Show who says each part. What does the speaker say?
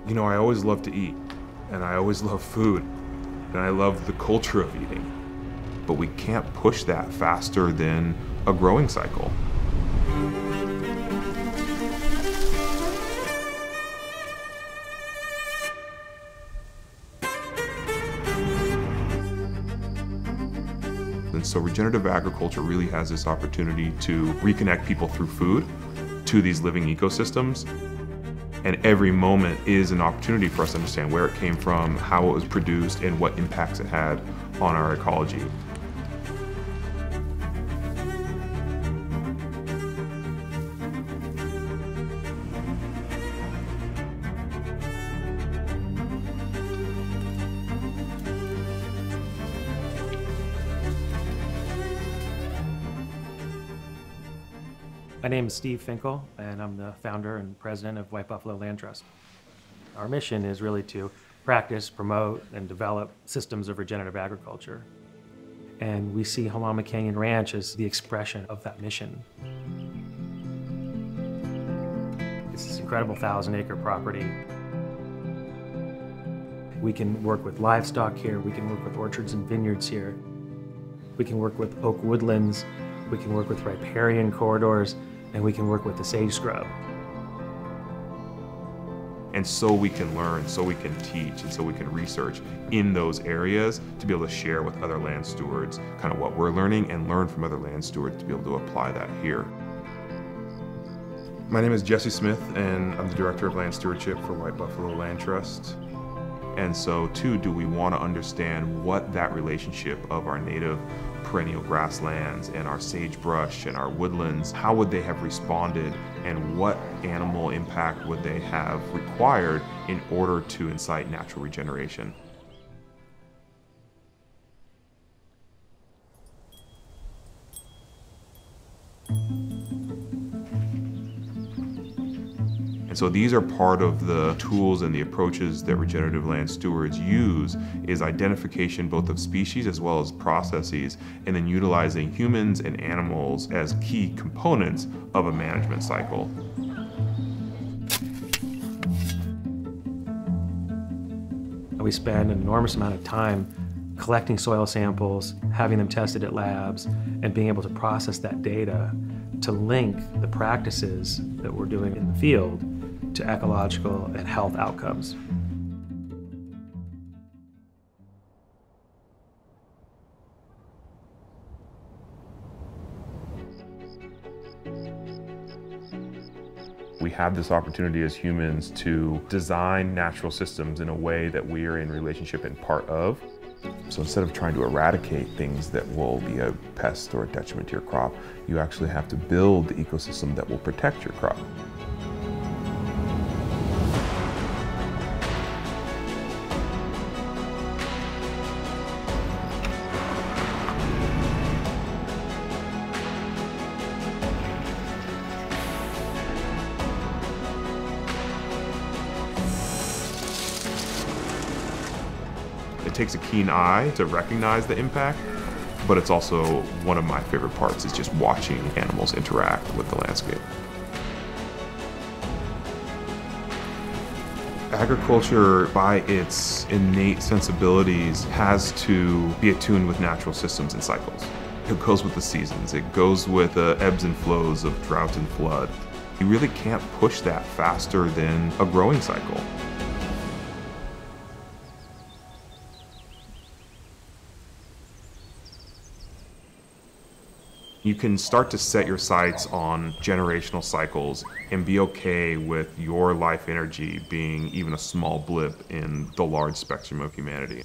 Speaker 1: You know, I always love to eat, and I always love food, and I love the culture of eating. But we can't push that faster than a growing cycle. And so regenerative agriculture really has this opportunity to reconnect people through food to these living ecosystems. And every moment is an opportunity for us to understand where it came from, how it was produced, and what impacts it had on our ecology.
Speaker 2: My name is Steve Finkel, and I'm the founder and president of White Buffalo Land Trust. Our mission is really to practice, promote, and develop systems of regenerative agriculture. And we see Jalama Canyon Ranch as the expression of that mission. It's this incredible 1,000-acre property. We can work with livestock here, we can work with orchards and vineyards here. We can work with oak woodlands, we can work with riparian corridors, and we can work with the sage scrub.
Speaker 1: And so we can learn, so we can teach, and so we can research in those areas to be able to share with other land stewards kind of what we're learning and learn from other land stewards to be able to apply that here. My name is Jesse Smith, and I'm the Director of Land Stewardship for White Buffalo Land Trust. And so too, do we want to understand what that relationship of our native perennial grasslands and our sagebrush and our woodlands, how would they have responded, and what animal impact would they have required in order to incite natural regeneration? And so these are part of the tools and the approaches that regenerative land stewards use, is identification both of species as well as processes, and then utilizing humans and animals as key components of a management cycle.
Speaker 2: We spend an enormous amount of time collecting soil samples, having them tested at labs, and being able to process that data to link the practices that we're doing in the field to ecological and health outcomes.
Speaker 1: We have this opportunity as humans to design natural systems in a way that we are in relationship and part of. So instead of trying to eradicate things that will be a pest or a detriment to your crop, you actually have to build the ecosystem that will protect your crop. It takes a keen eye to recognize the impact, but it's also one of my favorite parts is just watching animals interact with the landscape. Agriculture, by its innate sensibilities, has to be attuned with natural systems and cycles. It goes with the seasons. It goes with the ebbs and flows of drought and flood. You really can't push that faster than a growing cycle. You can start to set your sights on generational cycles and be okay with your life energy being even a small blip in the large spectrum of humanity.